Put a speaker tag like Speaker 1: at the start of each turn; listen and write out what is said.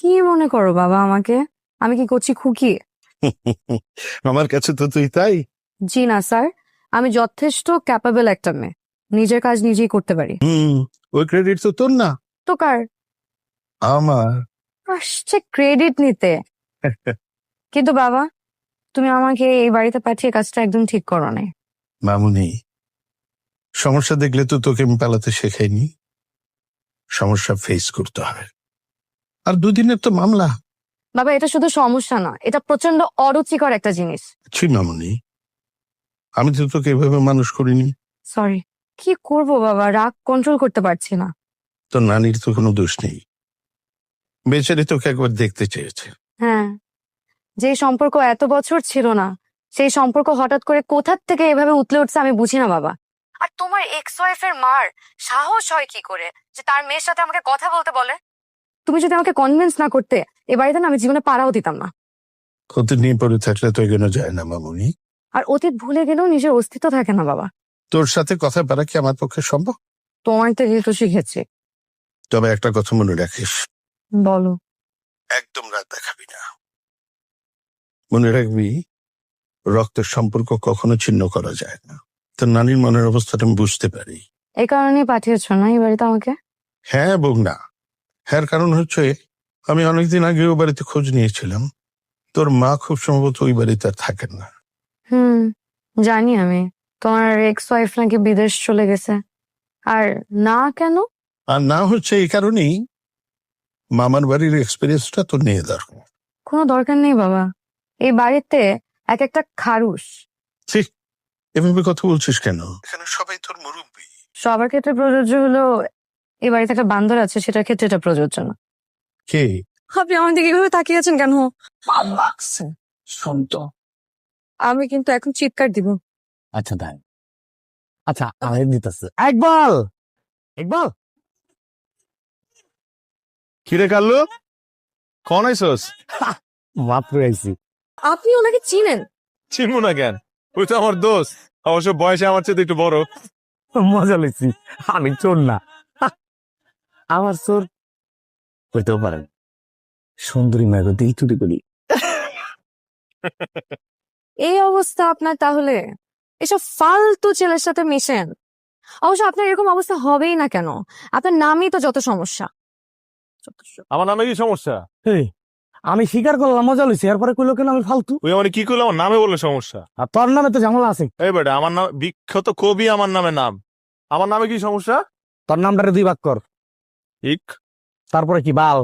Speaker 1: কি মনে করো বাবা আমাকে? আমি কি করছি খুকি?
Speaker 2: আমার কাছে তো তুই তাই।
Speaker 1: জি না স্যার, আমি যথেষ্ট ক্যাপাবল একটা মেয়ে, নিজের কাজ নিজেই করতে পারি।
Speaker 2: ওই ক্রেডিট তো তোর না,
Speaker 1: তো কার?
Speaker 2: আমার।
Speaker 1: আসছে ক্রেডিট নিতে। কিন্তু বাবা, তুমি আমাকে এই বাড়িতে পাঠিয়ে কাজটা একদম ঠিক করো নাই।
Speaker 2: মামুনি, সমস্যা দেখলে তো তোকে আমি পালাতে শেখাইনি। সমস্যা ফেস করতে হয়, আর দুদিনের তো মামলা।
Speaker 1: বাবা, এটা শুধু সমস্যা না, এটা প্রচন্ড অরুচিকর একটা জিনিস।
Speaker 2: ছি মামুনি, আমি তো তোকে এভাবে মানুষ করিনি।
Speaker 1: সরি। কি করব বাবা, রাগ কন্ট্রোল করতে পারছি না।
Speaker 2: তোর নানির তো কোনো দোষ নেই, বেচারি তোকে একবার দেখতে চেয়েছে।
Speaker 1: হ্যাঁ, যে সম্পর্ক এত বছর ছিল না, সেই সম্পর্ক হঠাৎ করে কোথা থেকে এভাবে উতলে উঠছে আমি বুঝি না বাবা। আর তোমার এক্স ওয়াইফের মার সাহস হয় কি করে যে তার মেয়ের সাথে আমাকে কথা বলতে বলে? তুমি যদি আমাকে কনভিন্স না করতে, এ বাড়িতে না আমি জীবনে পাড়াও দিতাম না।
Speaker 2: ক্ষতি নিয়ে পড়ে থাকলে তো এগোনো যায় না মামুনি।
Speaker 1: আর অতীত ভুলে গেলেও নিজের অস্তিত্ব থাকে না বাবা।
Speaker 2: তোর সাথে কথা বলা কি আমার পক্ষে সম্ভব?
Speaker 1: তোমার থেকে তো শিখেছি।
Speaker 2: তবে একটা কথা মনে রাখিস,
Speaker 1: বলো।
Speaker 2: একদম রাত দেখাবি না। মনে রাখবি, রক্তের সম্পর্ক কখনো ছিন্ন করা যায় না। তোর নানির মনের অবস্থাটা আমি বুঝতে পারি।
Speaker 1: এই কারণেই পাঠিয়েছো না এই বাড়িতে আমাকে?
Speaker 2: হ্যাঁ বউ না, হ্যাঁ কারণ হচ্ছে আমি অনেকদিন আগে ও বাড়িতে খোঁজ নিয়েছিলাম। তোর মা খুব সম্ভবত ওই বাড়িতে আর থাকেন না।
Speaker 1: হুম, জানি আমি। তোমার এক্স ওয়াইফ নাকি বিদেশ চলে গেছে। আর না কেন?
Speaker 2: আর না হচ্ছে এই কারণেই, মামার বাড়ির এক্সপিরিয়েন্সটা তো নিয়ে দরকার।
Speaker 1: কোনো দরকার নেই বাবা, এই বাড়িতে এক একটা খারুস।
Speaker 2: ঠিক, এভাবে কথা বলছিস কেন? এখানে সবাই তোর মুরব্বী।
Speaker 1: সবার ক্ষেত্রে প্রযোজ্য হলো, এই বাড়িতে একটা বান্দর আছে সেটার ক্ষেত্রে এটা প্রযোজ্য না।
Speaker 2: কে?
Speaker 1: আপনি আমার দিকে এভাবে তাকিয়ে আছেন কেন?
Speaker 3: ভালো লাগছে, শুনতো।
Speaker 1: আমি কিন্তু এখন চিৎকার দিব।
Speaker 3: আচ্ছা তাই, আচ্ছা আমি দিতেছে। একবার একবার
Speaker 4: কিরে কাল্লু, কন আইসস?
Speaker 3: মাত্র আইছি।
Speaker 1: আপনি ওনাকে চিনেন?
Speaker 4: চিনবো না কেন, ওই তো আমার দোস্ত, অবশ্য বয়সে আমার চেয়ে একটু বড়।
Speaker 3: মজা লইছি, আমি চোর না। আমার চোর হইতেও পারেন, সুন্দরী মেয়ে দিয়ে চুরি করি।
Speaker 1: এই অবস্থা আপনার তাহলে? এসব ফালতু ছেলের সাথে মিশেন। অবশ্য আপনার এরকম অবস্থা হবেই না কেন, আপনার নামই তো যত সমস্যা।
Speaker 4: আমার নামে কি সমস্যা?
Speaker 3: এই, আমি স্বীকার করলাম মজা লইছি, এরপরে কইলো কেন আমি ফালতু?
Speaker 4: ওই মানে কি করলো, আমার নামে বললে সমস্যা?
Speaker 3: আর তোর নামে তো ঝামেলা আছে।
Speaker 4: এই বেটা, আমার নাম বিখ্যাত কবি, আমার নামে নাম, আমার নামে কি সমস্যা?
Speaker 3: তোর নামটারে 2 ভাগ কর,
Speaker 4: ইক,
Speaker 3: তারপরে কি বাল